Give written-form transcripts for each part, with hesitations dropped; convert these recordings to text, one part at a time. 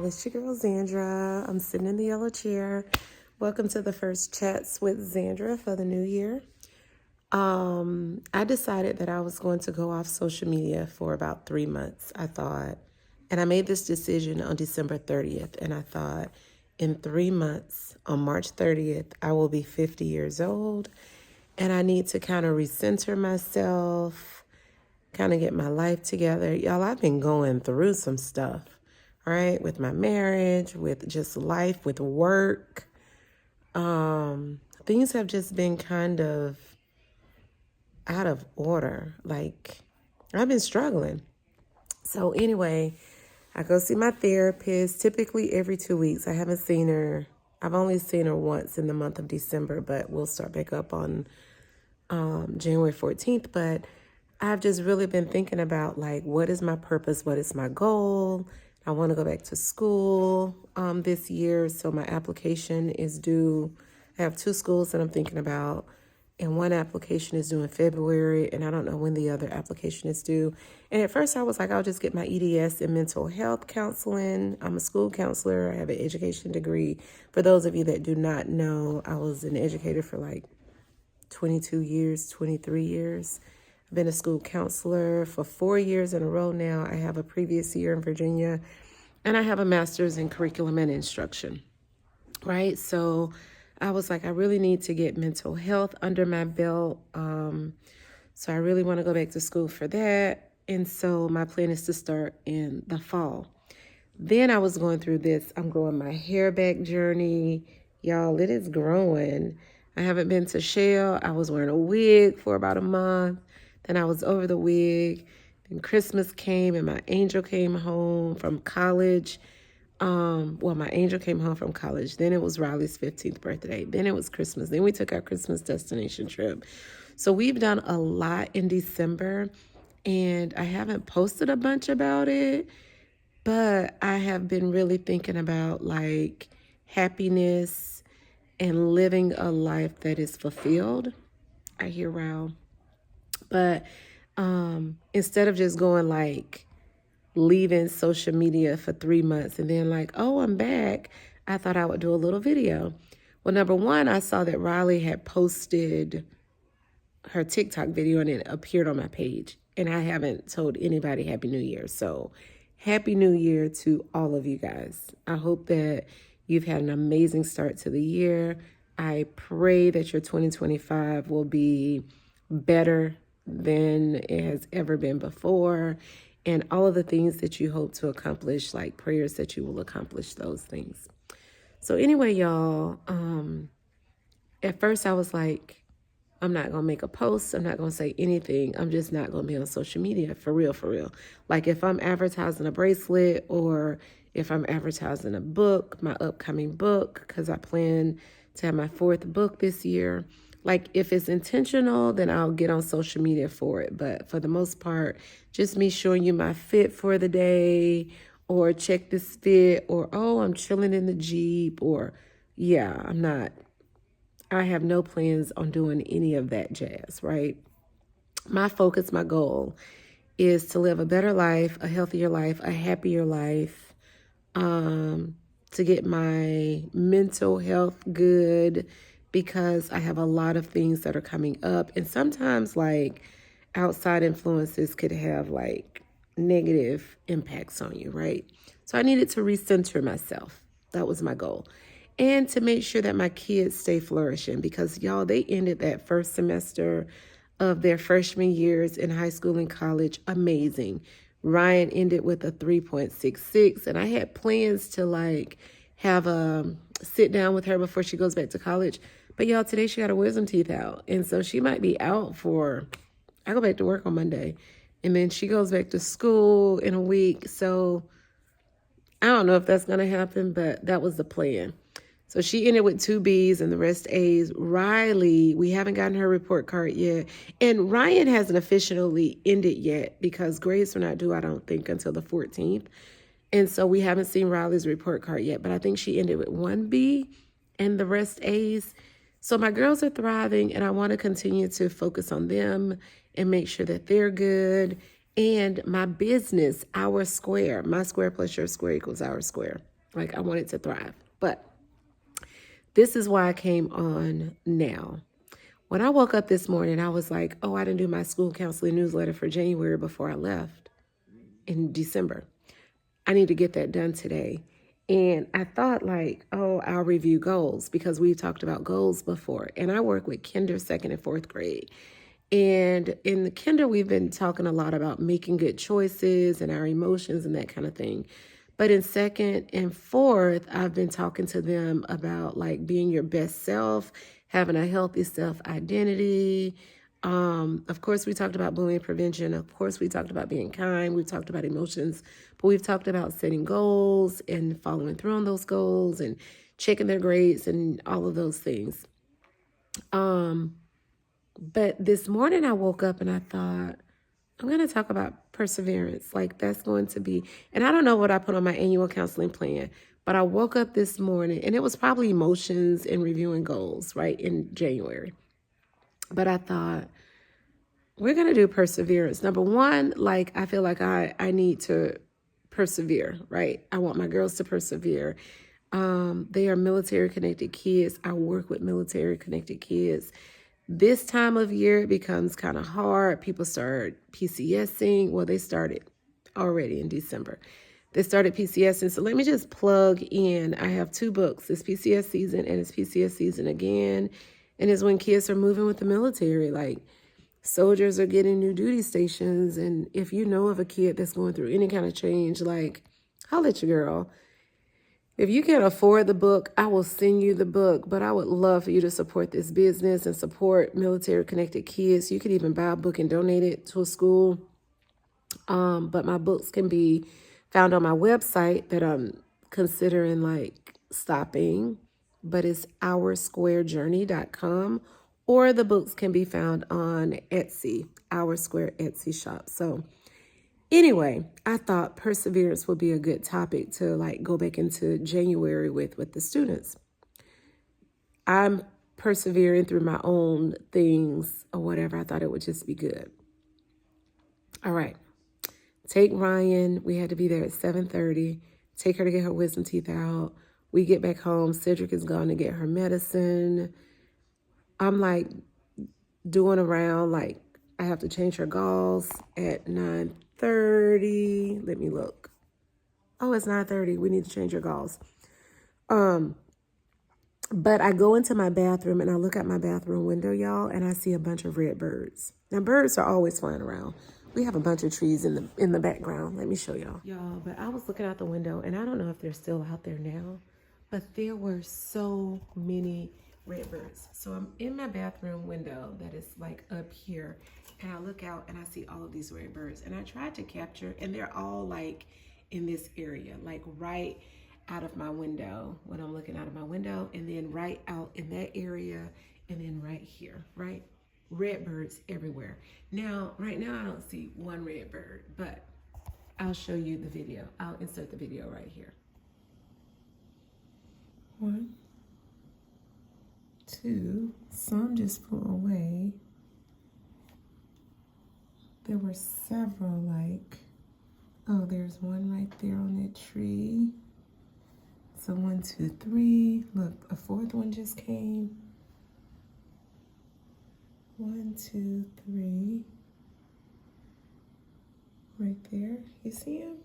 It's your girl Zandra. I'm sitting in the yellow chair. Welcome to the first chats with Zandra for the new year. I decided that I was going to go off social media for about 3 months. I thought, and I made this decision on December 30th, and I thought in 3 months, on March 30th, I will be 50 years old, and I need to kind of recenter myself, kind of get my life together. Y'all, I've been going through some stuff, right? With my marriage, with just life, with work. Things have just been kind of out of order. Like, I've been struggling. So anyway, I go see my therapist typically every 2 weeks. I haven't seen her. I've only seen her once in the month of December, but we'll start back up on January 14th. But I've just really been thinking about, like, what is my purpose? What is my goal? I want to go back to school this year. So my application is due. I have 2 schools that I'm thinking about. And one application is due in February, and I don't know when the other application is due. And at first I was like, I'll just get my EDS in mental health counseling. I'm a school counselor. I have an education degree. For those of you that do not know, I was an educator for like 22 years, 23 years. I've been a school counselor for 4 years in a row now. I have a previous year in Virginia, and I have a master's in curriculum and instruction, right? So I was like, I really need to get mental health under my belt. So I really want to go back to school for that. And so my plan is to start in the fall. Then I was going through this, I'm growing my hair back journey. Y'all, it is growing. I haven't been to Shell. I was wearing a wig for about a month. Then I was over the wig. Then Christmas came and my angel came home from college. My angel came home from college. Then it was Riley's 15th birthday. Then it was Christmas. Then we took our Christmas destination trip. So we've done a lot in December, and I haven't posted a bunch about it, but I have been really thinking about, like, happiness and living a life that is fulfilled. I hear wow. But instead of just going, like, leaving social media for 3 months and then like, oh, I'm back, I thought I would do a little video. Well, number one, I saw that Riley had posted her TikTok video and it appeared on my page. And I haven't told anybody Happy New Year. So Happy New Year to all of you guys. I hope that you've had an amazing start to the year. I pray that your 2025 will be better than it has ever been before. And all of the things that you hope to accomplish, like prayers that you will accomplish those things. So anyway, y'all, at first I was like, I'm not going to make a post. I'm not going to say anything. I'm just not going to be on social media, for real, for real. Like if I'm advertising a bracelet or if I'm advertising a book, my upcoming book, because I plan to have my 4th book this year. Like if it's intentional, then I'll get on social media for it. But for the most part, just me showing you my fit for the day or check this fit or, oh, I'm chilling in the Jeep or, yeah, I have no plans on doing any of that jazz, right? My focus, my goal is to live a better life, a healthier life, a happier life, to get my mental health good, because I have a lot of things that are coming up. And sometimes, like, outside influences could have, like, negative impacts on you, right? So I needed to recenter myself. That was my goal. And to make sure that my kids stay flourishing, because, y'all, they ended that first semester of their freshman years in high school and college amazing. Ryan ended with a 3.66, and I had plans to, like, have a sit down with her before she goes back to college. But y'all, today she got her wisdom teeth out. And so she might be out I go back to work on Monday. And then she goes back to school in a week. So I don't know if that's going to happen, but that was the plan. So she ended with 2 B's and the rest A's. Riley, we haven't gotten her report card yet. And Ryan hasn't officially ended yet because grades are not due, I don't think, until the 14th. And so we haven't seen Riley's report card yet. But I think she ended with 1 B and the rest A's. So my girls are thriving, and I want to continue to focus on them and make sure that they're good. And my business, Our Square, my square plus your square equals our square. Like, I want it to thrive. But this is why I came on now. When I woke up this morning, I was like, oh, I didn't do my school counseling newsletter for January before I left in December. I need to get that done today. And I thought like, oh, I'll review goals because we've talked about goals before. And I work with kinder, second, and fourth grade. And in the kinder, we've been talking a lot about making good choices and our emotions and that kind of thing. But in second and fourth, I've been talking to them about like being your best self, having a healthy self identity. Of course, we talked about bullying prevention. Of course, we talked about being kind. We've talked about emotions, but we've talked about setting goals and following through on those goals and checking their grades and all of those things. But this morning I woke up and I thought, I'm going to talk about perseverance. Like that's going to be, and I don't know what I put on my annual counseling plan, but I woke up this morning and it was probably emotions and reviewing goals, right, in January. But I thought, we're going to do perseverance. Number one, like I feel like I need to persevere, right? I want my girls to persevere. They are military connected kids. I work with military connected kids. This time of year it becomes kind of hard. People start PCSing. Well, they started already in December. They started PCSing. So let me just plug in. I have 2 books. It's PCS season and it's PCS season again. And it's when kids are moving with the military. Like soldiers are getting new duty stations. And if you know of a kid that's going through any kind of change, like holler at your girl. If you can't afford the book, I will send you the book, but I would love for you to support this business and support military connected kids. You could even buy a book and donate it to a school. But my books can be found on my website that I'm considering like stopping, but it's oursquarejourney.com, or the books can be found on Etsy, Our Square Etsy shop. So anyway, I thought perseverance would be a good topic to like go back into January with the students. I'm persevering through my own things or whatever. I thought it would just be good. All right. Take Ryan. We had to be there at 7:30. Take her to get her wisdom teeth out. We get back home. Cedric is gone to get her medicine. I'm like doing around like I have to change her gauze at 9:30. Let me look. Oh, it's 9:30. We need to change her gauze. But I go into my bathroom and I look out my bathroom window, y'all, and I see a bunch of red birds. Now, birds are always flying around. We have a bunch of trees in the background. Let me show y'all. Y'all, but I was looking out the window, and I don't know if they're still out there now, but there were so many red birds. So I'm in my bathroom window that is like up here, and I look out and I see all of these red birds. And I tried to capture, and they're all like in this area, like right out of my window when I'm looking out of my window, and then right out in that area, and then right here, right? Red birds everywhere. Now, right now, I don't see one red bird, but I'll show you the video. I'll insert the video right here. 1, 2, some just flew away. There were several, like, oh, there's one right there on that tree. So 1, 2, 3. Look, a 4th one just came. 1, 2, 3. Right there. You see him?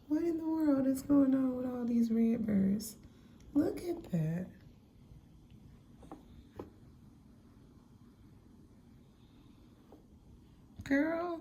What in the world is going on with all these red birds? Look at that. Girl.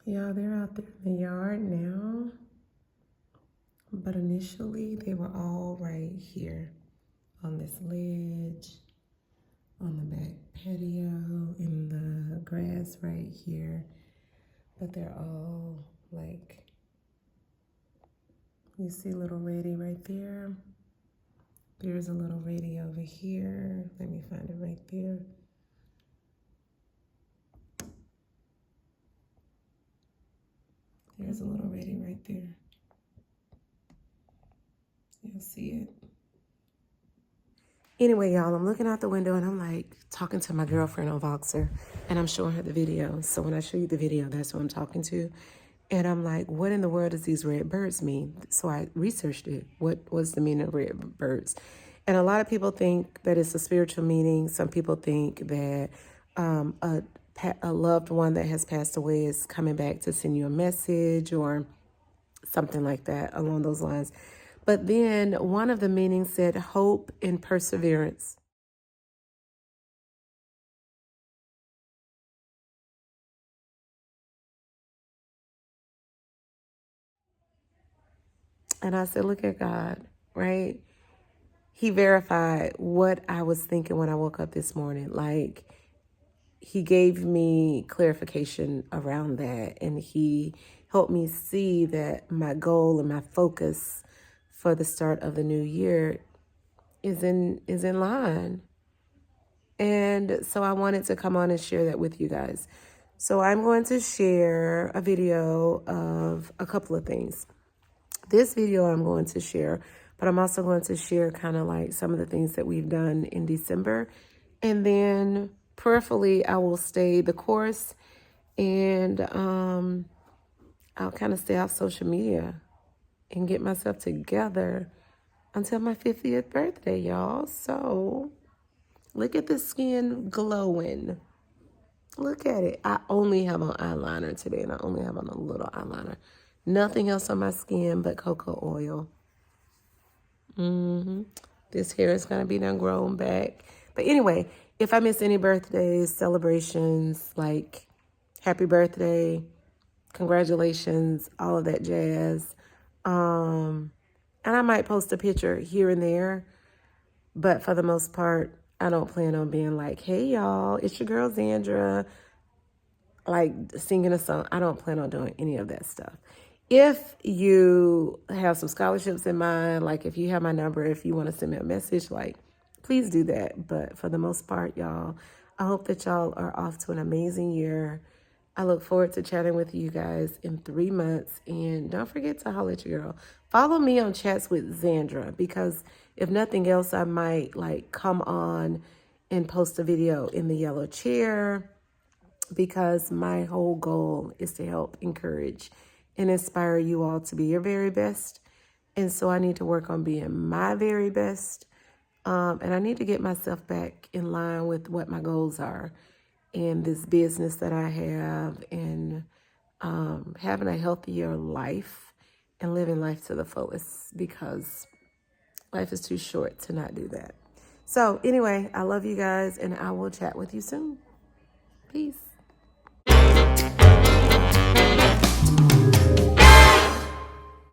Yeah, they're out there in the yard now. But initially, they were all right here on this ledge, on the back patio, in the grass right here, but they're all like, you see little reddy right there. There's a little reddy over here. Let me find it right there. There's a little reddy right there. You'll see it. Anyway, y'all, I'm looking out the window and I'm like talking to my girlfriend on Voxer and I'm showing her the video. So when I show you the video, that's who I'm talking to. And I'm like, what in the world does these red birds mean? So I researched it. What was the meaning of red birds? And a lot of people think that it's a spiritual meaning. Some people think that a loved one that has passed away is coming back to send you a message or something like that along those lines. But then one of the meanings said hope and perseverance. And I said, look at God, right? He verified what I was thinking when I woke up this morning. Like, he gave me clarification around that. And he helped me see that my goal and my focus for the start of the new year is in line. And so I wanted to come on and share that with you guys. So I'm going to share a video of a couple of things. This video I'm going to share, but I'm also going to share kind of like some of the things that we've done in December. And then prayerfully, I will stay the course and I'll kind of stay off social media and get myself together until my 50th birthday, y'all. So look at the skin glowing. Look at it. I only have on eyeliner today, and I only have on a little eyeliner. Nothing else on my skin but cocoa oil. This hair is going to be done grown back. But anyway, if I miss any birthdays, celebrations, like happy birthday, congratulations, all of that jazz. And I might post a picture here and there. But for the most part, I don't plan on being like, hey, y'all, it's your girl, Zandra, like singing a song. I don't plan on doing any of that stuff. If you have some scholarships in mind, like if you have my number, if you want to send me a message, like, please do that. But for the most part, y'all, I hope that y'all are off to an amazing year. I look forward to chatting with you guys in 3 months. And don't forget to holler at your girl. Follow me on Chats with Zandra, because if nothing else, I might like come on and post a video in the yellow chair, because my whole goal is to help encourage and inspire you all to be your very best. And so I need to work on being my very best. And I need to get myself back in line with what my goals are in this business that I have, and having a healthier life and living life to the fullest, because life is too short to not do that. So anyway, I love you guys, and I will chat with you soon. Peace.